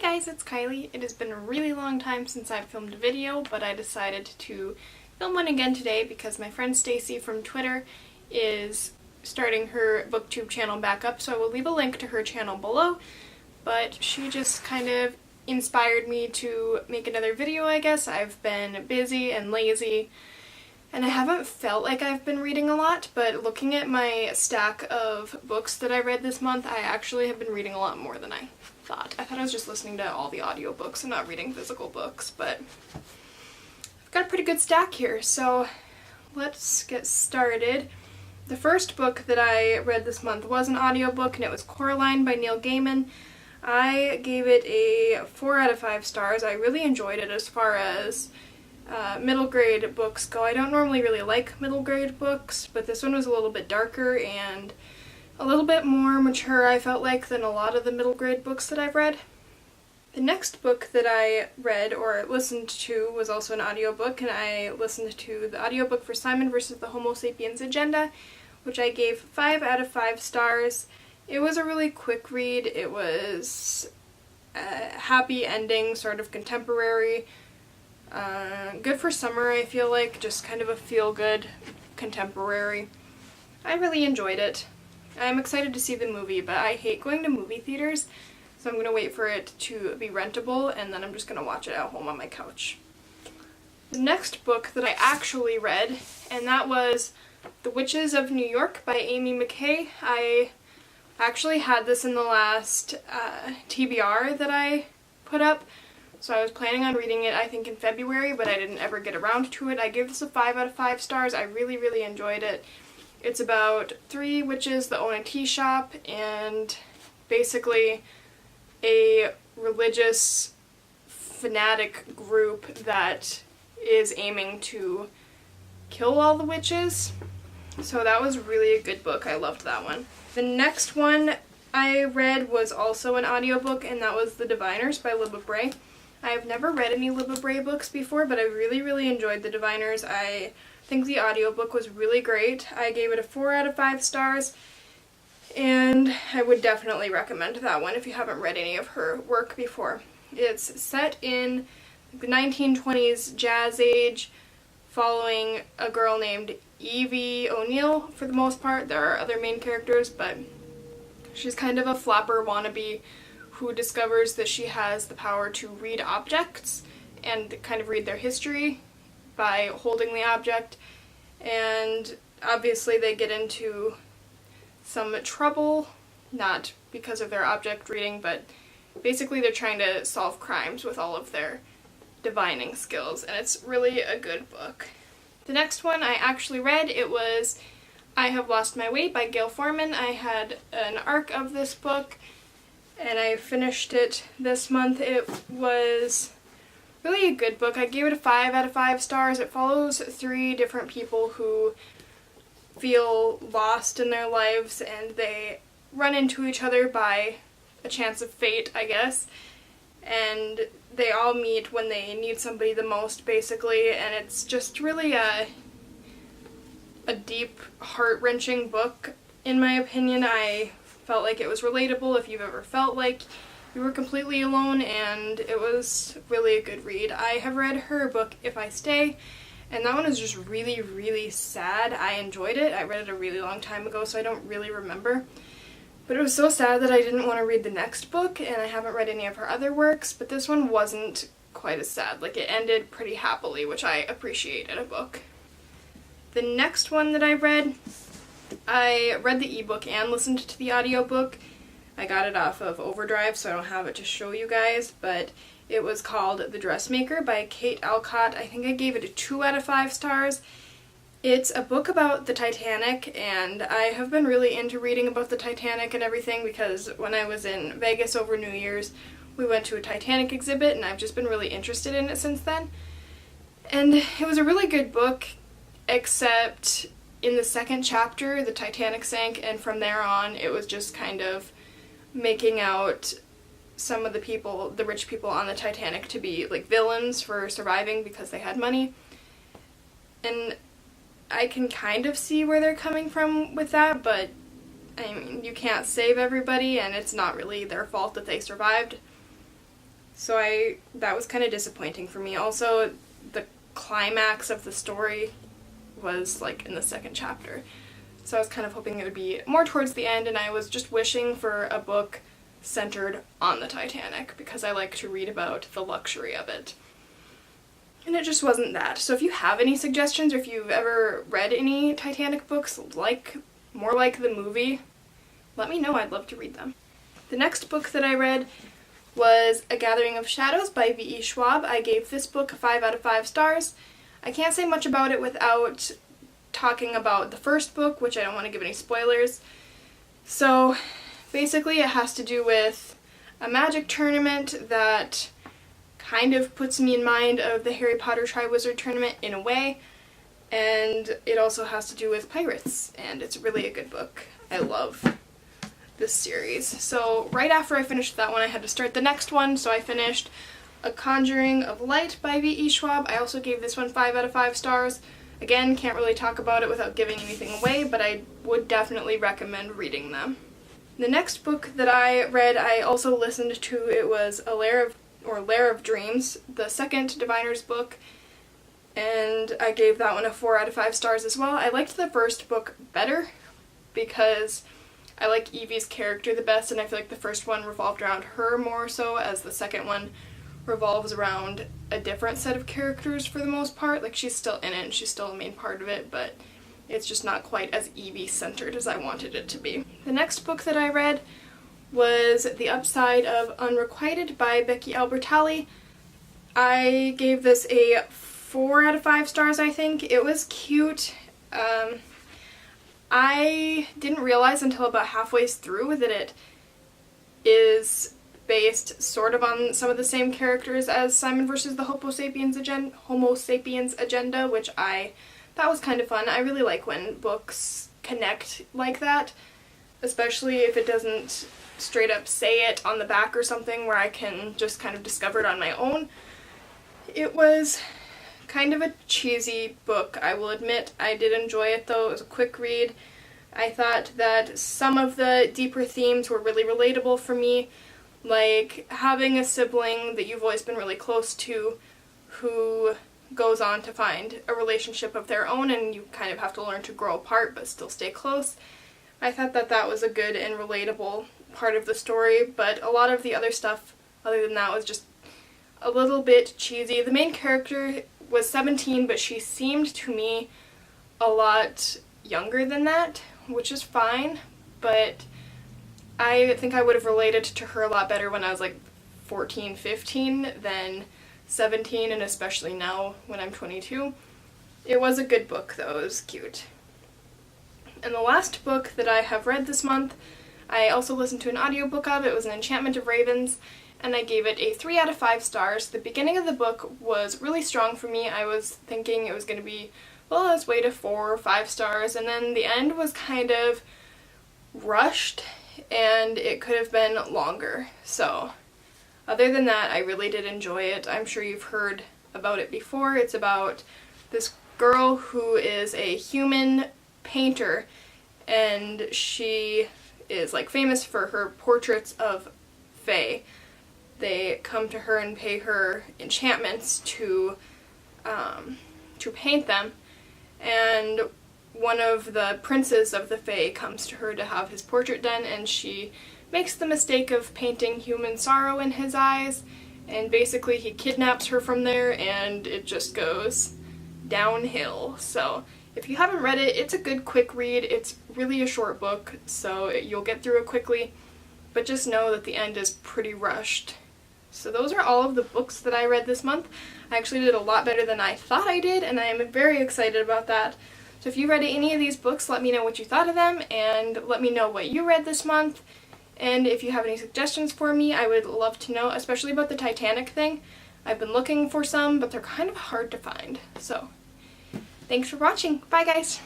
guys, it's Kylie. It has been a really long time since I've filmed a video, but I decided to film one again today because my friend Stacy from Twitter is starting her booktube channel back up, so I will leave a link to her channel below. But she just kind of inspired me to make another video, I guess. I've been busy and lazy, and I haven't felt like I've been reading a lot, but looking at my stack of books that I read this month, I actually have been reading a lot more than I thought. I thought I was just listening to all the audiobooks and not reading physical books, but I've got a pretty good stack here, so let's get started. The first book that I read this month was an audiobook, and it was Coraline by Neil Gaiman. I gave it a 4 out of 5 stars. I really enjoyed it as far as middle grade books go. I don't normally really like middle grade books, but this one was a little bit darker and a little bit more mature, I felt like, than a lot of the middle grade books that I've read. The next book that I read or listened to was also an audiobook, and I listened to the audiobook for Simon vs. the Homo Sapiens Agenda, which I gave 5 out of 5 stars. It was a really quick read. It was a happy ending, sort of contemporary. Good for summer, I feel like, just kind of a feel-good contemporary. I really enjoyed it. I'm excited to see the movie, but I hate going to movie theaters, so I'm going to wait for it to be rentable, and then I'm just going to watch it at home on my couch. The next book that I actually read, and that was The Witches of New York by Amy McKay. I actually had this in the last TBR that I put up, so I was planning on reading it, I think, in February, but I didn't ever get around to it. I gave this a 5 out of 5 stars. I really, really enjoyed it. It's about 3 witches that own a tea shop, and basically a religious fanatic group that is aiming to kill all the witches. So that was really a good book. I loved that one. The next one I read was also an audiobook, and that was The Diviners by Libba Bray. I have never read any Libba Bray books before, but I really, really enjoyed The Diviners. I think the audiobook was really great. I gave it a 4 out of 5 stars, and I would definitely recommend that one if you haven't read any of her work before. It's set in the 1920s jazz age, following a girl named Evie O'Neill for the most part. There are other main characters, but she's kind of a flapper wannabe who discovers that she has the power to read objects and kind of read their history by holding the object, and obviously they get into some trouble, not because of their object reading, but basically they're trying to solve crimes with all of their divining skills, and it's really a good book. The next one I actually read, it was I Have Lost My Way by Gail Forman. I had an arc of this book, and I finished it this month. It was really a good book. I gave it a 5 out of 5 stars. It follows 3 different people who feel lost in their lives, and they run into each other by a chance of fate, I guess. And they all meet when they need somebody the most, basically, and it's just really a deep, heart-wrenching book, in my opinion. I felt like it was relatable if you've ever felt like you were completely alone, and it was really a good read. I have read her book, If I Stay, and that one is just really, really sad. I enjoyed it. I read it a really long time ago, so I don't really remember. But it was so sad that I didn't want to read the next book, and I haven't read any of her other works, but this one wasn't quite as sad. Like, it ended pretty happily, which I appreciate in a book. The next one that I read the ebook and listened to the audiobook. I got it off of Overdrive, so I don't have it to show you guys, but it was called The Dressmaker by Kate Alcott. I think I gave it a 2 out of 5 stars. It's a book about the Titanic, and I have been really into reading about the Titanic and everything because when I was in Vegas over New Year's, we went to a Titanic exhibit, and I've just been really interested in it since then. And it was a really good book, except in the second chapter, the Titanic sank, and from there on, it was just kind of making out some of the people, the rich people on the Titanic, to be like villains for surviving because they had money. And I can kind of see where they're coming from with that, but I mean, you can't save everybody, and it's not really their fault that they survived. So that was kind of disappointing for me. Also, the climax of the story was like in the second chapter. So I was kind of hoping it would be more towards the end, and I was just wishing for a book centered on the Titanic because I like to read about the luxury of it. And it just wasn't that. So if you have any suggestions, or if you've ever read any Titanic books more like the movie, let me know. I'd love to read them. The next book that I read was A Gathering of Shadows by V.E. Schwab. I gave this book 5 out of 5 stars. I can't say much about it without talking about the first book, which I don't want to give any spoilers. So basically it has to do with a magic tournament that kind of puts me in mind of the Harry Potter Triwizard Tournament in a way, and it also has to do with pirates, and it's really a good book. I love this series. So right after I finished that one, I had to start the next one, so I finished A Conjuring of Light by V.E. Schwab. I also gave this one 5 out of 5 stars. Again, can't really talk about it without giving anything away, but I would definitely recommend reading them. The next book that I read, I also listened to. It was Lair of Dreams, the second Diviner's book, and I gave that one a 4 out of 5 stars as well. I liked the first book better because I like Evie's character the best, and I feel like the first one revolved around her more so, as the second one revolves around a different set of characters for the most part. Like, she's still in it and she's still a main part of it, but it's just not quite as Evie-centered as I wanted it to be. The next book that I read was The Upside of Unrequited by Becky Albertalli. I gave this a 4 out of 5 stars, I think. It was cute. I didn't realize until about halfway through that it is based sort of on some of the same characters as Simon vs. the Homo Sapiens Agenda, which I thought was kind of fun. I really like when books connect like that, especially if it doesn't straight up say it on the back or something where I can just kind of discover it on my own. It was kind of a cheesy book, I will admit. I did enjoy it though. It was a quick read. I thought that some of the deeper themes were really relatable for me, like having a sibling that you've always been really close to who goes on to find a relationship of their own, and you kind of have to learn to grow apart but still stay close. I thought that that was a good and relatable part of the story, but a lot of the other stuff other than that was just a little bit cheesy. The main character was 17, but she seemed to me a lot younger than that, which is fine, but I think I would have related to her a lot better when I was like 14, 15 than 17, and especially now when I'm 22. It was a good book though, it was cute. And the last book that I have read this month, I also listened to an audiobook of. It was an Enchantment of Ravens, and I gave it a 3 out of 5 stars. The beginning of the book was really strong for me. I was thinking it was going to be, well, let's wait a 4 or 5 stars, and then the end was kind of rushed, and it could have been longer. So, other than that, I really did enjoy it. I'm sure you've heard about it before. It's about this girl who is a human painter, and she is like famous for her portraits of fae. They come to her and pay her enchantments to paint them, and one of the princes of the fae comes to her to have his portrait done, and she makes the mistake of painting human sorrow in his eyes, and basically he kidnaps her from there, and it just goes downhill. So if you haven't read it, it's a good quick read. It's really a short book, so you'll get through it quickly, but just know that the end is pretty rushed. So those are all of the books that I read this month. I actually did a lot better than I thought I did, and I am very excited about that. So if you read any of these books, let me know what you thought of them, and let me know what you read this month. And if you have any suggestions for me, I would love to know, especially about the Titanic thing. I've been looking for some, but they're kind of hard to find. So, thanks for watching. Bye, guys!